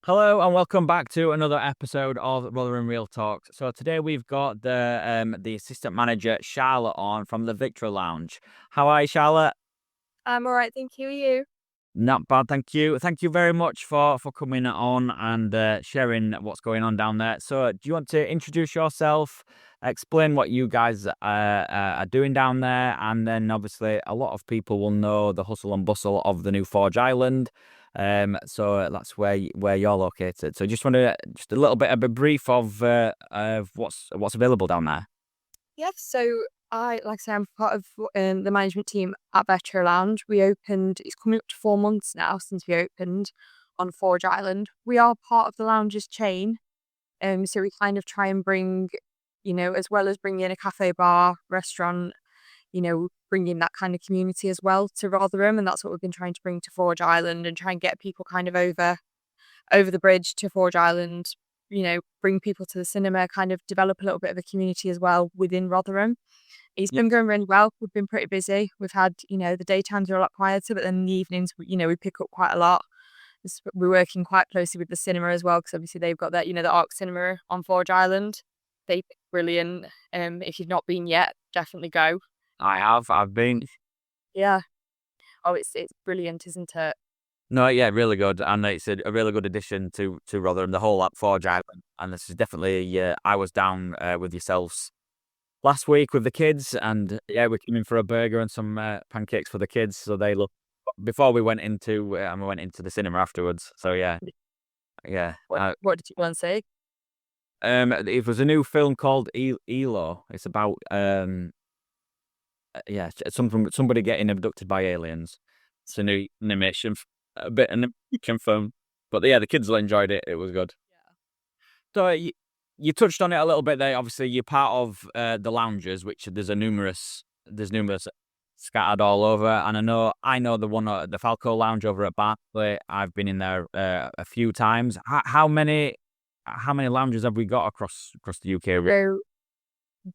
Hello and welcome back to another episode of Rotherham Real Talk. So today we've got the assistant manager Charlotte on from the Vetro Lounge. How are you, Charlotte? I'm all right, thank you. You? Not bad, thank you. Thank you very much for coming on and sharing what's going on down there. So, do you want to introduce yourself, explain what you guys are doing down there, and then obviously a lot of people will know the hustle and bustle of the new Forge Island. So that's where you're located. So, just want to just a little bit of a brief of what's available down there. Yes. So like I say, I'm part of the management team at Vetro Lounge. We opened. It's coming up to 4 months now since we opened on Forge Island. We are part of the lounge's chain. So we kind of try and bring, as well as bringing in a cafe, bar, restaurant, bringing that kind of community as well to Rotherham, and that's what we've been trying to bring to Forge Island and try and get people kind of over the bridge to Forge Island, bring people to the cinema, kind of develop a little bit of a community as well within Rotherham. It's been going really well. We've been pretty busy. We've had, the daytimes are a lot quieter, but then in the evenings, we pick up quite a lot. We're working quite closely with the cinema as well, because obviously they've got that, the Arc Cinema on Forge Island. They're brilliant. If you've not been yet, definitely go. I have. I've been. Yeah. Oh, it's brilliant, isn't it? No, yeah, really good, and it's a really good addition to Rotherham, the whole Forge Island. And this is definitely, I was down with yourselves last week with the kids, and yeah, we came in for a burger and some pancakes for the kids. So they look before we went into and we went into the cinema afterwards. So yeah, yeah. What did you want to say? It was a new film called Elo. It's about yeah, somebody getting abducted by aliens. It's a new animation, a bit an animation film, but yeah, the kids enjoyed it. It was good. Yeah. So you touched on it a little bit there. Obviously, you're part of the lounges, which there's numerous scattered all over. And I know the one the Falco Lounge over at Barclay. I've been in there a few times. How many lounges have we got across the UK? So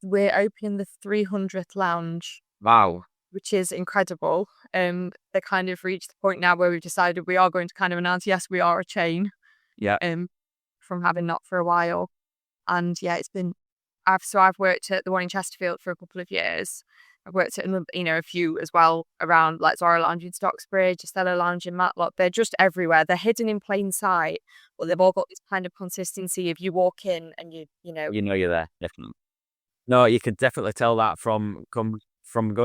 we're opening the 300th lounge, Wow. which is incredible. They kind of reached the point now where we've decided we are going to kind of announce, yes, we are a chain. Yeah. From having not for a while. And yeah, I've worked at the one in Chesterfield for a couple of years. I've worked at a few as well around, like Zora Lounge in Stocksbridge, Estella Lounge in Matlock. They're just everywhere. They're hidden in plain sight, but they've all got this kind of consistency. If you walk in and you know you're there, definitely. No, you could definitely tell that from going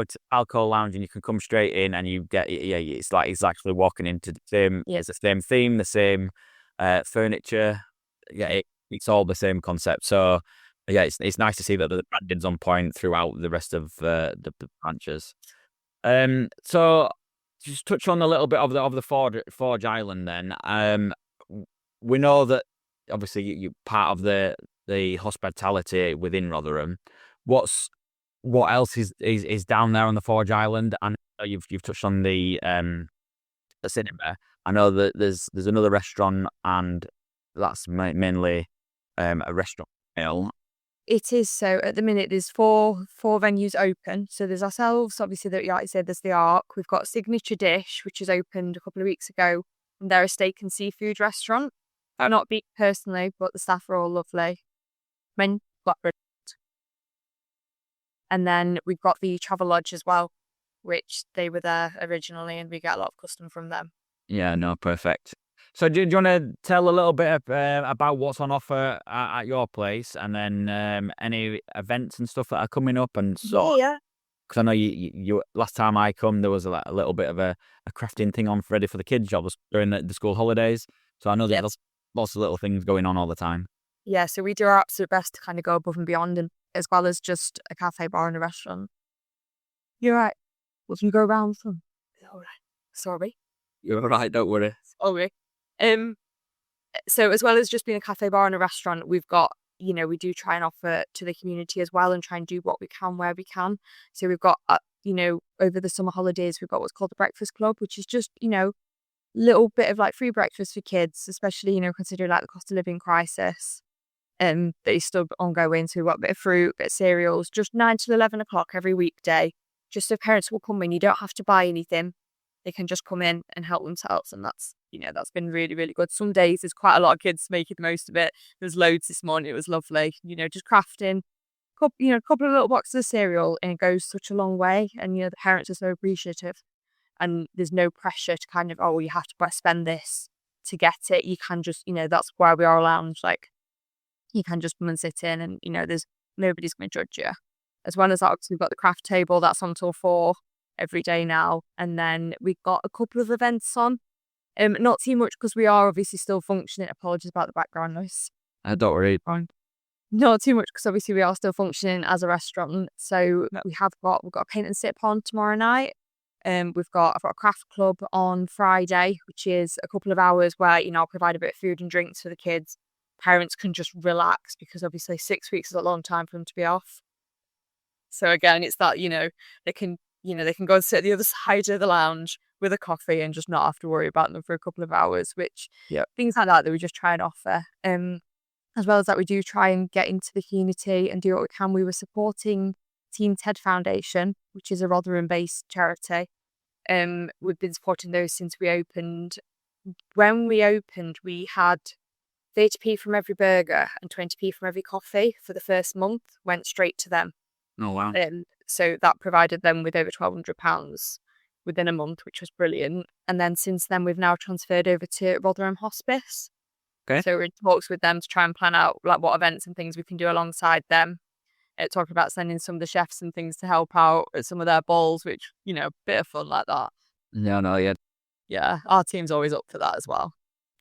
to Alcohol Lounge, and you can come straight in and you get it's like exactly walking into the same. Yeah. It's the same theme, the same furniture. Yeah, it's all the same concept. So yeah, it's nice to see that the branding's on point throughout the rest of the branches. So just touch on a little bit of the Forge Island then. We know that obviously you're part of the hospitality within Rotherham. What else is down there on the Forge Island? And you've touched on the cinema. I know that there's another restaurant, and that's mainly a restaurant meal. It is. So at the minute, there's four venues open. So there's ourselves, obviously, that like you said, there's the Arc. We've got Signature Dish, which was opened a couple of weeks ago, and they're a steak and seafood restaurant. I've not been personally, but the staff are all lovely. And then we've got the Travel Lodge as well, which they were there originally, and we get a lot of custom from them. Yeah, no, perfect. So do you want to tell a little bit about what's on offer at your place, and then any events and stuff that are coming up and so? Yeah. Because I know you last time I come, there was a little bit of a crafting thing on ready for the kids' jobs during the school holidays. So I know there's lots of little things going on all the time. Yeah, so we do our absolute best to kind of go above and beyond, and as well as just a cafe, bar, and a restaurant. You're right. We can go around some. All right. Sorry. You're all right, don't worry. Sorry. So as well as just being a cafe, bar, and a restaurant, we've got, we do try and offer to the community as well, and try and do what we can where we can. So we've got, over the summer holidays, we've got what's called the Breakfast Club, which is just, little bit of like free breakfast for kids, especially, considering like the cost of living crisis. That is still ongoing. So we've got a bit of fruit, a bit of cereals, just 9 till 11 o'clock every weekday. Just so parents will come in. You don't have to buy anything. They can just come in and help themselves, and that's that's been really, really good. Some days there's quite a lot of kids making the most of it. There's loads this morning. It was lovely. Just crafting, a couple of little boxes of cereal, and it goes such a long way. And, the parents are so appreciative. And there's no pressure to kind of, oh, you have to spend this to get it. You can just, that's why we are a lounge. Like, you can just come and sit in, and, there's nobody's going to judge you. As well as that, obviously, we've got the craft table that's on till 4 every day now. And then we've got a couple of events on. Not too much because we are obviously still functioning. Apologies about the background noise. Don't worry. Fine. Not too much because obviously we are still functioning as a restaurant. So we've got a paint and sip on tomorrow night. I've got a craft club on Friday, which is a couple of hours where, I'll provide a bit of food and drinks for the kids. Parents can just relax because obviously 6 weeks is a long time for them to be off. So again, it's that, they can go and sit at the other side of the lounge with a coffee and just not have to worry about them for a couple of hours, which things like that we just try and offer. As well as that, we do try and get into the community and do what we can. We were supporting Team TED Foundation, which is a Rotherham-based charity. We've been supporting those since we opened. When we opened, we had 30p from every burger and 20p from every coffee for the first month, went straight to them. Oh, wow. So that provided them with over £1,200 within a month, which was brilliant. And then since then, we've now transferred over to Rotherham Hospice. Okay. So we're in talks with them to try and plan out like what events and things we can do alongside them. Talking about sending some of the chefs and things to help out at some of their balls, which, a bit of fun like that. No, yeah. Yeah, our team's always up for that as well.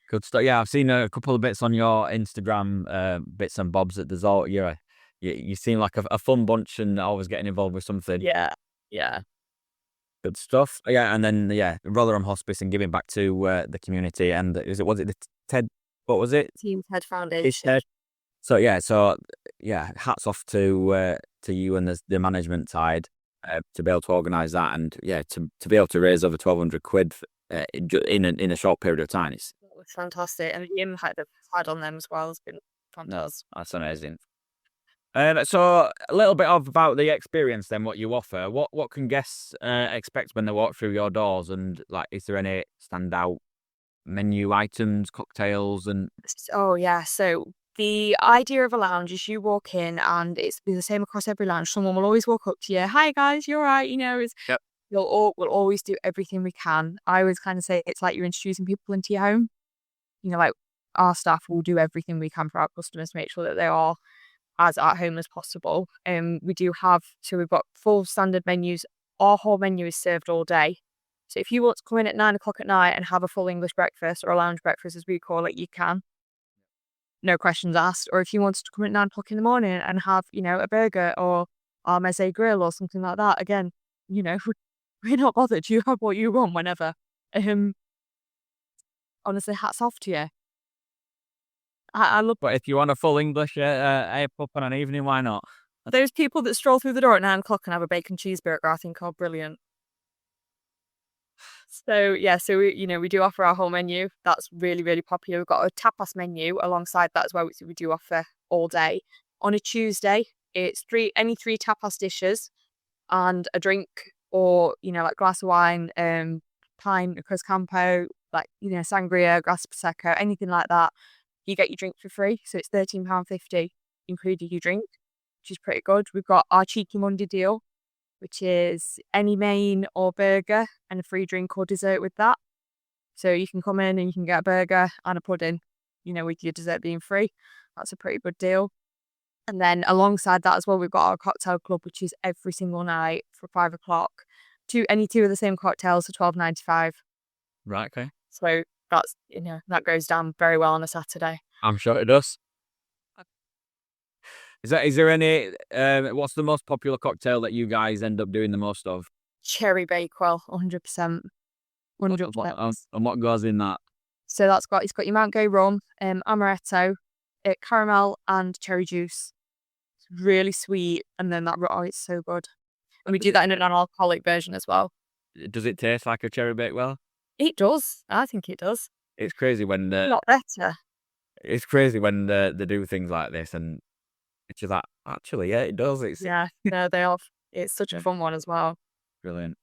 Good stuff. Yeah, I've seen a couple of bits on your Instagram, bits and bobs that there's all, you seem like a fun bunch and always getting involved with something. Yeah. Good stuff. Yeah, and then, Rotherham Hospice and giving back to the community. And was it the TED, what was it? Team TED Foundation. So hats off to you and the management side to be able to organise that, and to be able to raise over £1,200 in a short period of time. It was fantastic, and the impact they've had on them as well has been fantastic. No, that's amazing. So a little bit about the experience then, what you offer. What can guests expect when they walk through your doors, and like, is there any standout menu items, cocktails, and? Oh yeah, so the idea of a lounge is you walk in and it's the same across every lounge. Someone will always walk up to you, "Hi guys, you're right." Yep. We'll always do everything we can. I always kind of say it's like you're introducing people into your home. Like our staff will do everything we can for our customers to make sure that they are as at home as possible. We've got full standard menus. Our whole menu is served all day. So if you want to come in at 9 o'clock at night and have a full English breakfast, or a lounge breakfast as we call it, you can. No questions asked. Or if you wanted to come at 9 o'clock in the morning and have, a burger or our meze grill or something like that, again, we're not bothered. You have what you want whenever. Honestly, hats off to you. I love. But if you want a full English pub on an evening, why not? Those people that stroll through the door at 9 o'clock and have a bacon cheeseburger, I think are brilliant. So we do offer our whole menu. That's really, really popular. We've got a tapas menu alongside that as well, which we do offer all day. On a Tuesday, it's any 3 tapas dishes and a drink, or like glass of wine, pint, Cruzcampo, like sangria, glass of prosecco, anything like that. You get your drink for free, so it's £13.50 including your drink, which is pretty good. We've got our Cheeky Monday deal, which is any main or burger and a free drink or dessert with that. So you can come in and you can get a burger and a pudding, with your dessert being free. That's a pretty good deal. And then alongside that as well, we've got our cocktail club, which is every single night for 5 o'clock. Any two of the same cocktails for £12.95. Right, okay. So that's, that goes down very well on a Saturday. I'm sure it does. Is there any, what's the most popular cocktail that you guys end up doing the most of? Cherry Bakewell, 100%. 100%. And what goes in that? So it's got your Mount Gay rum, amaretto, caramel and cherry juice. It's really sweet, and then it's so good. And we do that in an non-alcoholic version as well. Does it taste like a Cherry Bakewell? It does. I think it does. It's crazy when not better. It's crazy when they do things like this, and it's just like, actually, yeah, it does. No, they are. It's such a fun one as well. Brilliant.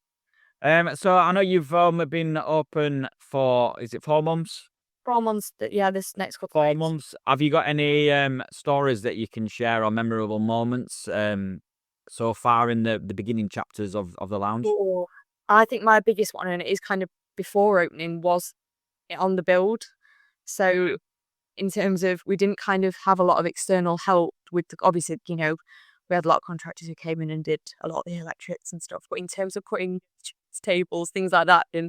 So I know you've been open for, is it 4 months? 4 months, yeah, this next couple of 4 months. Have you got any stories that you can share or memorable moments so far in the beginning chapters of the lounge? Ooh, I think my biggest one, and it is kind of before opening, was on the build. So in terms of we didn't kind of have a lot of external help with obviously, we had a lot of contractors who came in and did a lot of the electrics and stuff. But in terms of putting tables, things like that, and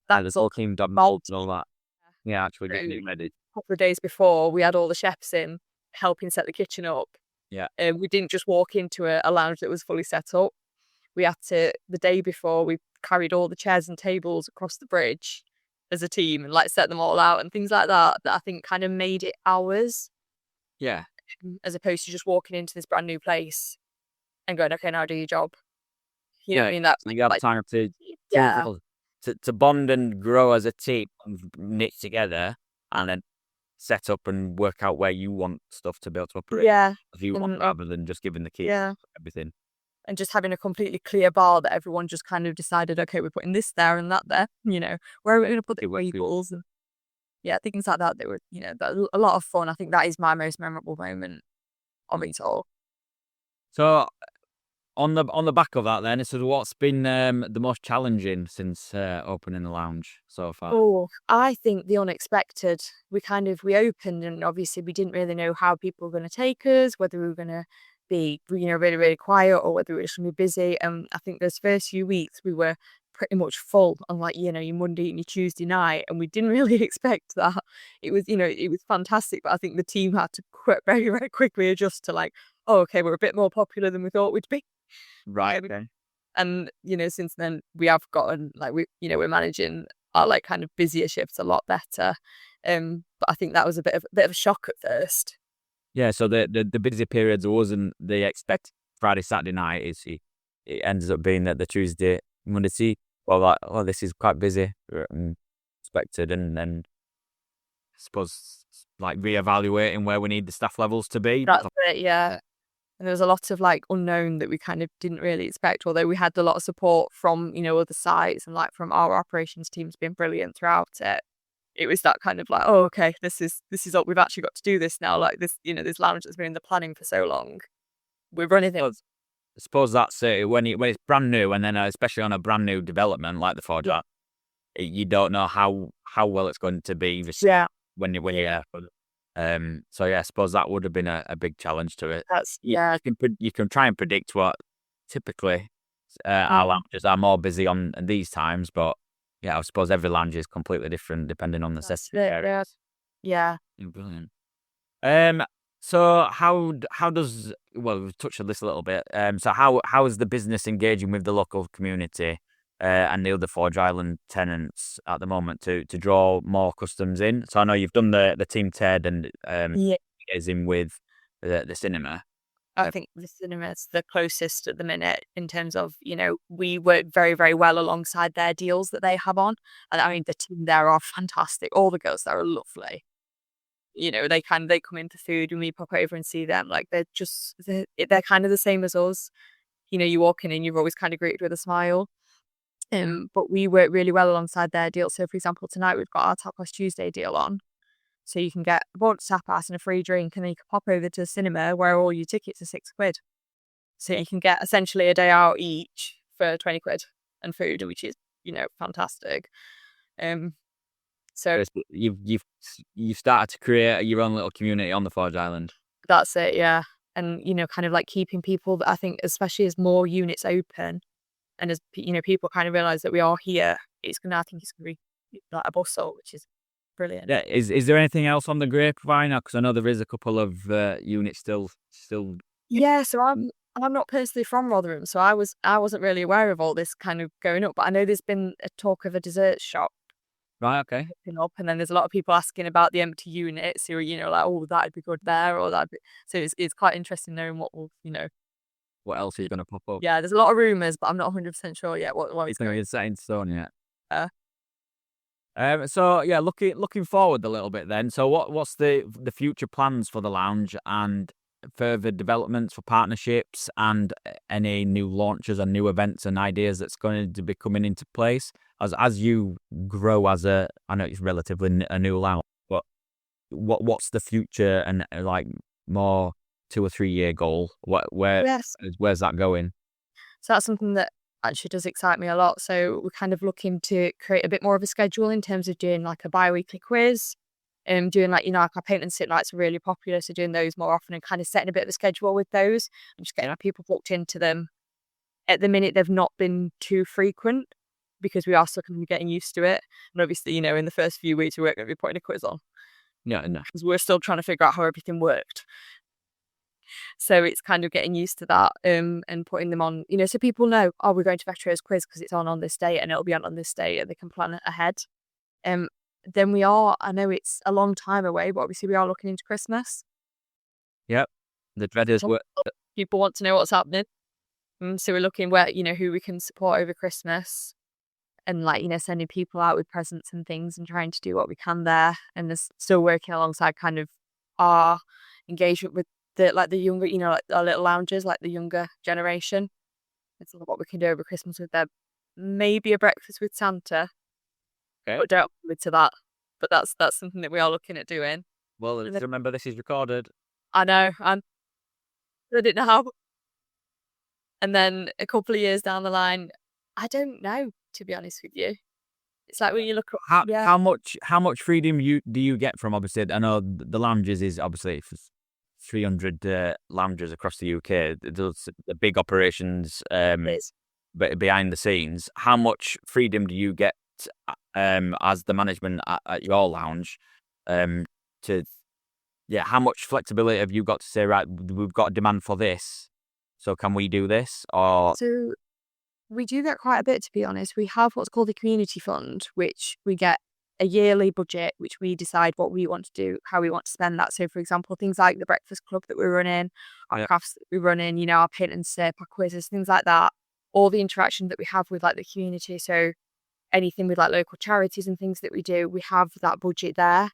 Yeah, that there's was all all team done mold. and all that. Yeah, actually So getting a it ready. couple of days before, we had all the chefs in helping set the kitchen up. Yeah. We didn't just walk into a lounge that was fully set up. We had to, the day before, we carried all the chairs and tables across the bridge as a team and like set them all out and things like that, that I think kind of made it ours, Yeah. as opposed to just walking into this brand new place and going, okay, now do your job. You know what I mean? That, You have like, time yeah, to bond and grow as a team and knit together and then set up and work out where you want stuff to be able to operate yeah, as you want and rather than just giving the key yeah, everything. and just having a completely clear bar that everyone just kind of decided, okay, we're putting this there and that there, where are we going to put the It works. tables and yeah, things like that. They were, a lot of fun. I think that is my most memorable moment of it all. So on the back of that then, so what's been the most challenging since opening the lounge so far? Oh, I think the unexpected. We opened and obviously we didn't really know how people were going to take us, whether we were going to be, really, really quiet or whether we were just going to be busy. And I think those first few weeks we were pretty much full on like, your Monday and your Tuesday night. And we didn't really expect that. It was fantastic. But I think the team had to very, very quickly adjust to like, oh, okay, we're a bit more popular than we thought we'd be. Right. Um, Okay. and, since then we have gotten like we're managing our like kind of busier shifts a lot better. But I think that was a bit of a shock at first. Yeah, so the busy periods wasn't the expected Friday, Saturday night. It ends up being that the Tuesday, Monday, see, well, like, oh, this is quite busy, expected, and then I suppose like reevaluating where we need the staff levels to be. That's it, yeah. And there was a lot of like unknown that we kind of didn't really expect, although we had a lot of support from, other sites and like from our operations team's been brilliant throughout it. It was that kind of like, oh, okay, this is what we've actually got to do this now. Like this, this lounge that's been in the planning for so long. We're running it. I suppose that's it when it's brand new, and then especially on a brand new development like the Forge Art, you don't know how well it's going to be Yeah, when you're there. So yeah, I suppose that would have been a big challenge to it. that's yeah. You can try and predict what typically our lounges are more busy on these times, but yeah, I suppose every lounge is completely different depending on the That's setting it, area. yeah. Yeah, brilliant. So how does, well, we've touched on this a little bit. So how is the business engaging with the local community and the other Forge Island tenants at the moment to draw more customs in? So I know you've done the Team Ted and Yeah. is in with the cinema. I think the cinema's the closest at the minute in terms of, we work very, very well alongside their deals that they have on. And I mean, the team there are fantastic. All the girls there are lovely. They come in for food and we pop over and see them. Like they're kind of the same as us. You walk in and you're always kind of greeted with a smile. But we work really well alongside their deal. So for example, tonight we've got our Tapas Tuesday deal on. So you can get a bunch of tapas and a free drink, and then you can pop over to the cinema where all your tickets are £6. So you can get essentially a day out each for 20 quid and food, which is, fantastic. So You've started to create your own little community on the Forge Island. that's it, yeah. And, kind of like keeping people, I think, especially as more units open and as, people kind of realize that we are here, I think it's going to be like a bustle, which is brilliant. Yeah, is there anything else on the grapevine? Because I know there is a couple of units still. Yeah, so I'm not personally from Rotherham, so I wasn't really aware of all this kind of going up. But I know there's been a talk of a dessert shop Right, okay. opening up, and then there's a lot of people asking about the empty units who are, like, oh, that'd be good there, or that'd be. So it's quite interesting knowing what will, What else are you going to pop up? Yeah, there's a lot of rumours, but I'm not 100% sure yet what It's going to be set in stone yet. Yeah. So yeah, looking forward a little bit then. So what's the future plans for the lounge, and further developments for partnerships and any new launches and new events and ideas that's going to be coming into place as you grow as a, I know it's relatively a new lounge, but what's the future and like more 2 or 3 year goal? Yes. Where's that going? So that's something that actually does excite me a lot. So we're kind of looking to create a bit more of a schedule in terms of doing like a bi-weekly quiz, doing like, like our paint and sit nights are really popular. So doing those more often and kind of setting a bit of a schedule with those and just getting our people booked into them. At the minute, they've not been too frequent because we are still kind of getting used to it. And obviously, in the first few weeks, we weren't going to be putting a quiz on. Yeah, no. Because we're still trying to figure out how everything worked. So it's kind of getting used to that and putting them on, so people know, oh, we're going to Vetro's quiz because it's on this day and it'll be on this day and they can plan it ahead. Then we are, I know it's a long time away, but obviously we are looking into Christmas. Yep. The dreaders were. People want to know what's happening. So we're looking where, who we can support over Christmas and like, sending people out with presents and things and trying to do what we can there. And there's still working alongside kind of our engagement with the younger, like our little loungers, like the younger generation. It's what we can do over Christmas with them. Maybe a breakfast with Santa. Okay. But don't hold me to that. But that's something that we are looking at doing. Well, remember this is recorded. I know. I didn't know how. And then a couple of years down the line, I don't know, to be honest with you. It's like when you look at how much freedom do you get from, obviously, I know the lounges is obviously 300 lounges across the UK. Those the big operations but behind the scenes. How much freedom do you get as the management at your lounge how much flexibility have you got to say, right, we've got a demand for this, so can we do this? Or so we do get quite a bit, to be honest. We have what's called a community fund, which we get a yearly budget, which we decide what we want to do, how we want to spend that. So, for example, things like the breakfast club that we're running, our crafts that we run in, our paint and sip, our quizzes, things like that. All the interaction that we have with like the community. So anything with like local charities and things that we do, we have that budget there.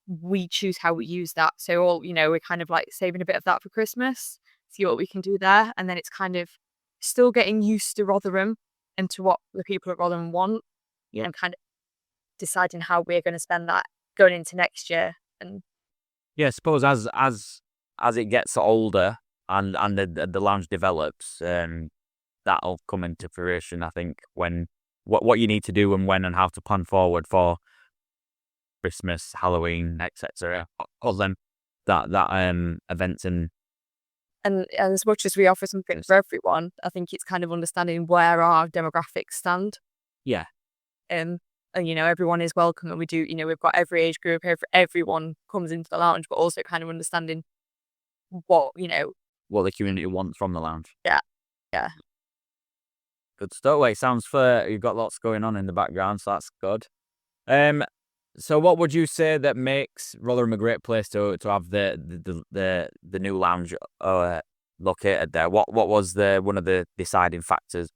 We choose how we use that. So all, we're kind of like saving a bit of that for Christmas, see what we can do there. And then it's kind of still getting used to Rotherham and to what the people at Rotherham want. And kind of deciding how we're going to spend that going into next year. And I suppose as it gets older and the lounge develops, that'll come into fruition, I think, when what you need to do and when and how to plan forward for Christmas, Halloween, etc. Other than that events and as much as we offer something for everyone, I think it's kind of understanding where our demographics stand. Yeah. And everyone is welcome, and we do, we've got every age group here, for everyone comes into the lounge, but also kind of understanding what the community wants from the lounge. Yeah. Good stuff. Well, it sounds fair. You've got lots going on in the background, so that's good. So what would you say that makes Rotherham a great place to have the new lounge located there? What was one of the deciding factors?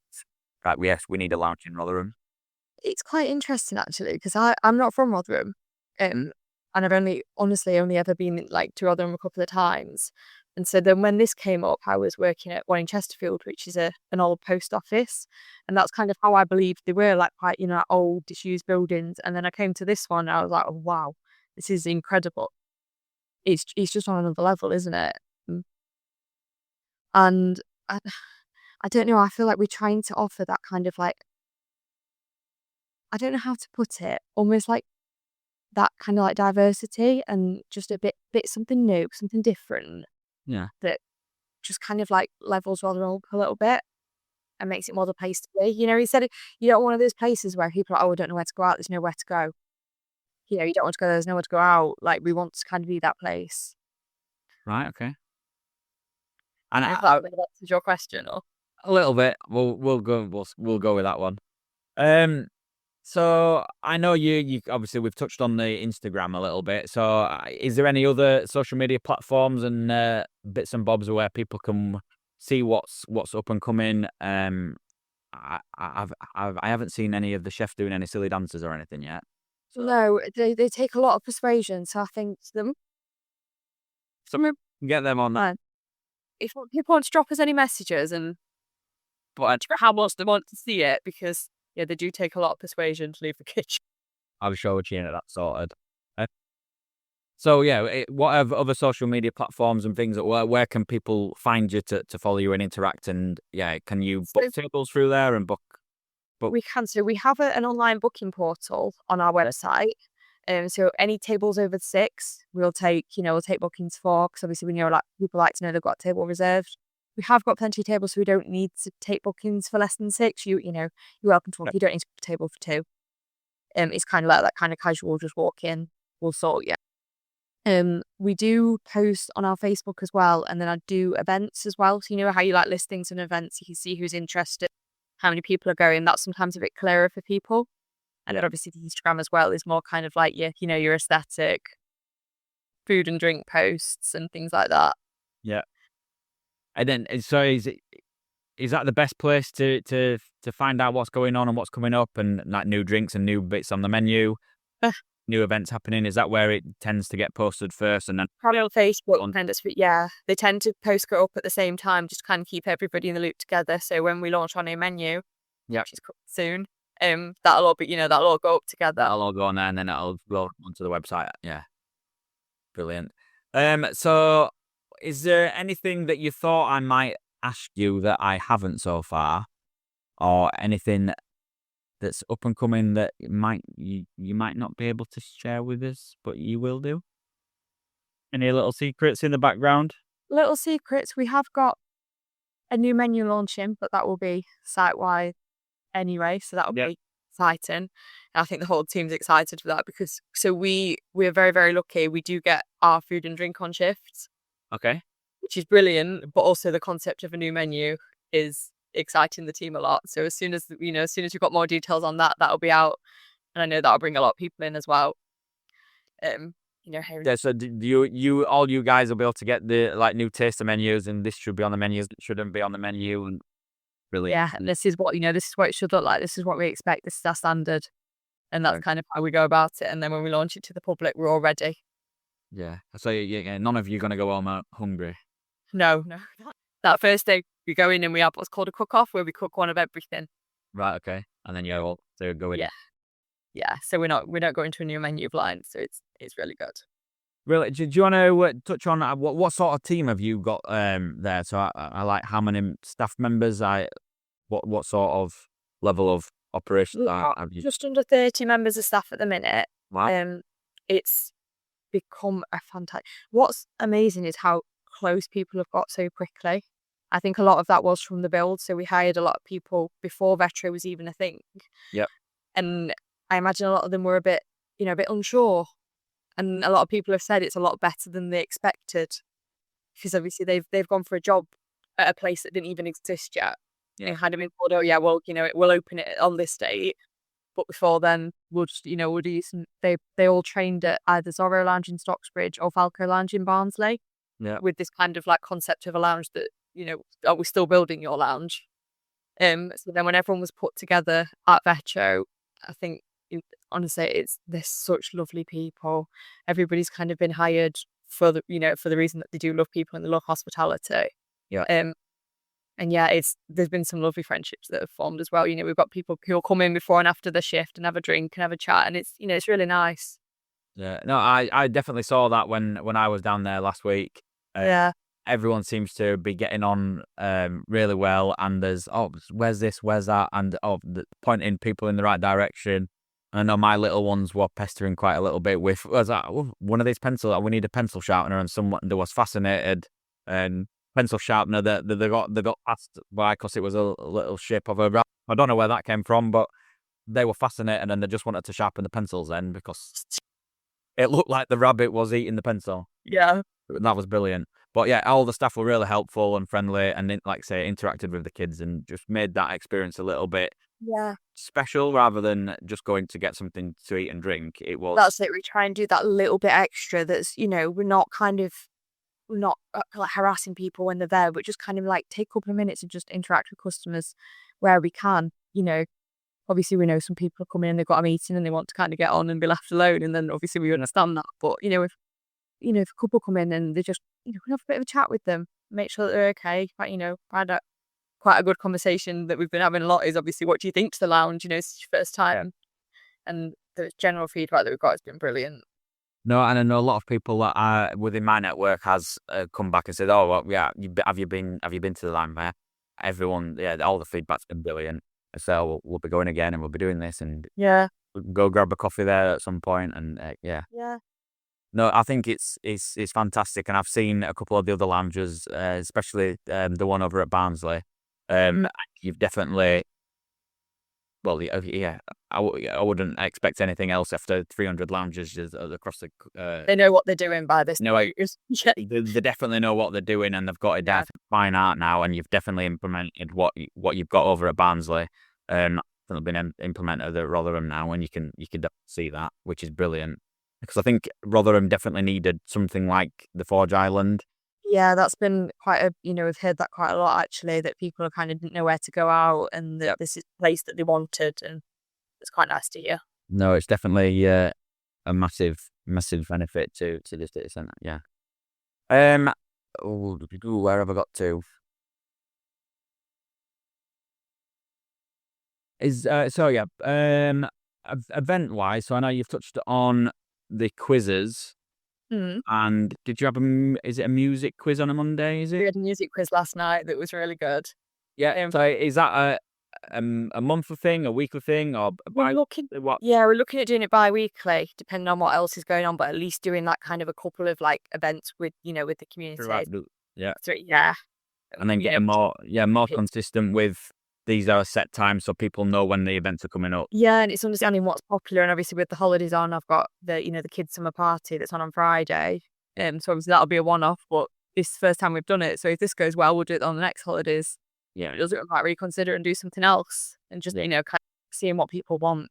Right, yes, we need a lounge in Rotherham. It's quite interesting actually, because I'm not from Rotherham, and I've honestly only ever been like to Rotherham a couple of times. And so then when this came up, I was working at one in Chesterfield, which is an old post office. And that's kind of how I believed they were, like quite, old, disused buildings. And then I came to this one and I was like, oh, wow, this is incredible. It's just on another level, isn't it? And I don't know, I feel like we're trying to offer that kind of like, I don't know how to put it, almost like that kind of like diversity and just a bit something new, something different. Yeah. That just kind of like levels Rotherham up a little bit and makes it more the place to be. Instead of, you don't want one of those places where people are like, oh, I don't know where to go out, there's nowhere to go. You don't want to go, there's nowhere to go out. Like, we want to kind of be that place. Right, okay. And I thought that answers your question, or a little bit. We'll go with that one. So I know you obviously we've touched on the Instagram a little bit. So is there any other social media platforms and bits and bobs where people can see what's up and coming? I haven't seen any of the chef doing any silly dances or anything yet. So. No, they take a lot of persuasion. So I think get them on that. if people want to drop us any messages, but how much they want to see it, because they do take a lot of persuasion to leave the kitchen. I'm sure we're getting that sorted. So yeah, what are other social media platforms and things? Where can people find you to follow you and interact? And yeah, can you book tables through there and book? We can. So we have an online booking portal on our website. So any tables over 6, we'll take bookings for, because obviously we know people like to know they've got a table reserved. We have got plenty of tables, so we don't need to take bookings for less than 6. You're welcome to walk. You don't need to book a table for 2. It's kind of like that kind of casual, just walk in, we'll sort you. We do post on our Facebook as well, and then I do events as well. So how you like listings and events, you can see who's interested, how many people are going. That's sometimes a bit clearer for people. And then obviously the Instagram as well is more kind of like your aesthetic food and drink posts and things like that. Yeah. And then, so is that the best place to find out what's going on and what's coming up, and like new drinks and new bits on the menu, new events happening? Is that where it tends to get posted first, and then probably on Facebook? They tend to post it up at the same time, just kind of keep everybody in the loop together. So when we launch our new menu, which is coming soon, that'll all be that'll all go up together. That'll all go on there, and then it'll go onto the website. Yeah, brilliant. So is there anything that you thought I might ask you that I haven't so far, or anything that's up and coming that you might not be able to share with us, but you will do? Any little secrets in the background? Little secrets. We have got a new menu launching, but that will be site-wide anyway, so that'll be exciting. And I think the whole team's excited for that, because we're very, very lucky. We do get our food and drink on shifts. Okay. Which is brilliant, but also the concept of a new menu is exciting the team a lot. So as soon as we've got more details on that, that'll be out, and I know that'll bring a lot of people in as well. So all you guys will be able to get the new taster menus, and this should be on the menus, it shouldn't be on the menu, and brilliant. Yeah, and this is what it should look like. This is what we expect. This is our standard, and that's kind of how we go about it. And then when we launch it to the public, we're all ready. Yeah. So none of you are going to go home hungry. No. That first day we go in and we have what's called a cook-off, where we cook one of everything. Right. Okay. And then you're all to go in. Yeah. So we're not going to a new menu blind. So it's really good. Really, do you want to touch on what sort of team have you got there? So I like how many staff members. What sort of level of operations have you? Just under 30 members of staff at the minute. Wow. It's become a fantastic. What's amazing is how close people have got so quickly. I think a lot of that was from the build. So we hired a lot of people before Vetro was even a thing. Yep. And I imagine a lot of them were a bit unsure. And a lot of people have said it's a lot better than they expected, because obviously they've gone for a job at a place that didn't even exist yet. Had been told, oh yeah, well, we'll open it on this date, but before then we'll just we'll do some. They all trained at either Zorro Lounge in Stocksbridge or Falco Lounge in Barnsley. Yeah. With this kind of concept of a lounge that are we still building your lounge? So then when everyone was put together at Vetro, I think, honestly, they're such lovely people. Everybody's kind of been hired for the reason that they do love people and they love hospitality. Yeah. And yeah, there's been some lovely friendships that have formed as well. We've got people who'll come in before and after the shift and have a drink and have a chat, and it's really nice. Yeah. No, I definitely saw that when I was down there last week. Yeah. Everyone seems to be getting on really well, and there's where's this, where's that, and pointing people in the right direction. I know my little ones were pestering quite a little bit with, was that one of these pencils? We need a pencil sharpener, and someone that was fascinated, and pencil sharpener that they got passed by because it was a little shape of a rabbit. I don't know where that came from, but they were fascinated, and they just wanted to sharpen the pencils then because it looked like the rabbit was eating the pencil. Yeah. That was brilliant. But yeah, all the staff were really helpful and friendly, and like I say, interacted with the kids and just made that experience a little bit special rather than just going to get something to eat and drink. It was. That's it. We try and do that little bit extra. That's we're not harassing people when they're there, but just kind of take a couple of minutes and just interact with customers where we can. Obviously we know some people are coming in, they've got a meeting and they want to kind of get on and be left alone, and then obviously we understand that. But if a couple come in and they just we have a bit of a chat with them, make sure that they're okay. But find out quite a good conversation that we've been having a lot is obviously, what do you think to the lounge? It's your first time, and the general feedback that we've got has been brilliant. No, and I know a lot of people that are within my network has come back and said, "Oh, well, yeah, have you been to the Lime Bear?" Everyone, yeah, all the feedback's been brilliant. So we'll be going again, and we'll be doing this, and Yeah. we can go grab a coffee there at some point, and yeah. Yeah. No, I think it's fantastic, and I've seen a couple of the other lounges, especially the one over at Barnsley. You've definitely, well, yeah, I wouldn't expect anything else after 300 lounges across the. They know what they're doing by this. No, point. Yeah. they definitely know what they're doing, and they've got it down to fine art now, and you've definitely implemented what you've got over at Barnsley, definitely been implemented at Rotherham now, and you can definitely see that, which is brilliant. Because I think Rotherham definitely needed something like the Forge Island. Yeah, that's been quite a, we've heard that quite a lot actually, that people kind of didn't know where to go out, and that this is the place that they wanted, and it's quite nice to hear. No, it's definitely a massive benefit to the city centre. Yeah. Where have I got to? Event wise, so I know you've touched on the quizzes. And did you have is it a music quiz on a Monday? Is We it? had a music quiz last night that was really good. Yeah. So is that a monthly thing, a weekly thing, or We're looking at doing it bi-weekly, depending on what else is going on, but at least doing that kind of a couple of like events with with the community. Yeah. So yeah. And then getting more consistent with these are set times so people know when the events are coming up. Yeah, and it's understanding what's popular, and obviously with the holidays on, I've got the the kids' summer party that's on Friday, so obviously that'll be a one-off. But this is the first time we've done it, so if this goes well, we'll do it on the next holidays. Yeah, If it doesn't, we might reconsider and do something else, and just kind of seeing what people want.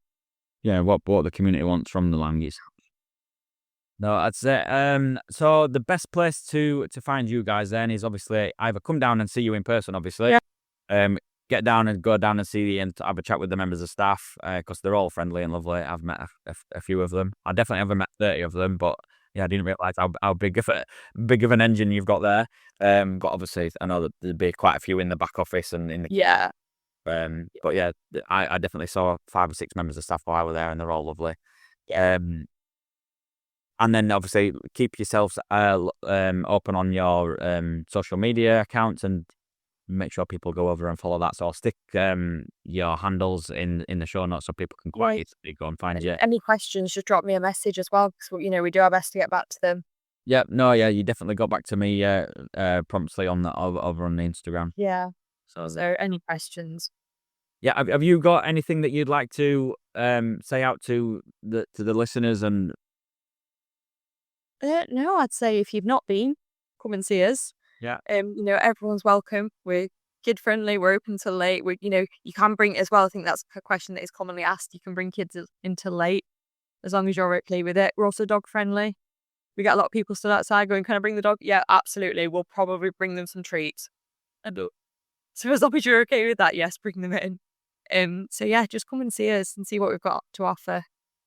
Yeah, what the community wants from the Langies. No, that's it. So the best place to find you guys then is obviously either come down and see you in person, obviously. Yeah. Get down and go down and see and have a chat with the members of staff because they're all friendly and lovely. I've met a few of them. I definitely haven't met 30 of them, but yeah, I didn't realise how big of an engine you've got there. But obviously, I know that there'd be quite a few in the back office and in the Yeah. But yeah, I definitely saw 5 or 6 members of staff while I was there, and they're all lovely. Yeah. And then obviously keep yourselves open on your social media accounts and make sure people go over and follow that. So I'll stick your handles in the show notes so people can quite easily go and find you. Any questions, just drop me a message as well, because we do our best to get back to them. Yeah, no, yeah, you definitely got back to me promptly on over on the Instagram. Yeah. So any questions? Yeah, have you got anything that you'd like to say out to the listeners and? No, I'd say if you've not been, come and see us. Yeah. Everyone's welcome. We're kid friendly. We're open till late. You can bring as well. I think that's a question that is commonly asked. You can bring kids until late, as long as you're okay with it. We're also dog friendly. We get a lot of people still outside going, "Can I bring the dog?" Yeah, absolutely. We'll probably bring them some treats. So as long as you're okay with that, yes, bring them in. So yeah, just come and see us and see what we've got to offer.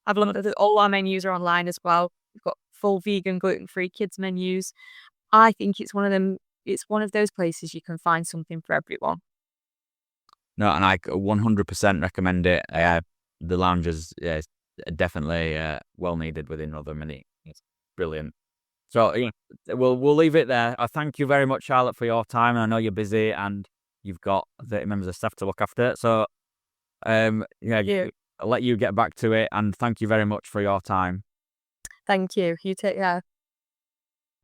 Have a look at all our menus are online as well. We've got full vegan, gluten-free kids menus. I think it's one of them. It's one of those places you can find something for everyone. No, and I 100% recommend it. The lounge is definitely well needed within Rotherham, and it's brilliant. So yeah, we'll leave it there. I thank you very much, Charlotte, for your time. I know you're busy and you've got 30 members of staff to look after. So yeah, I'll let you get back to it, and thank you very much for your time. Thank you. You take care.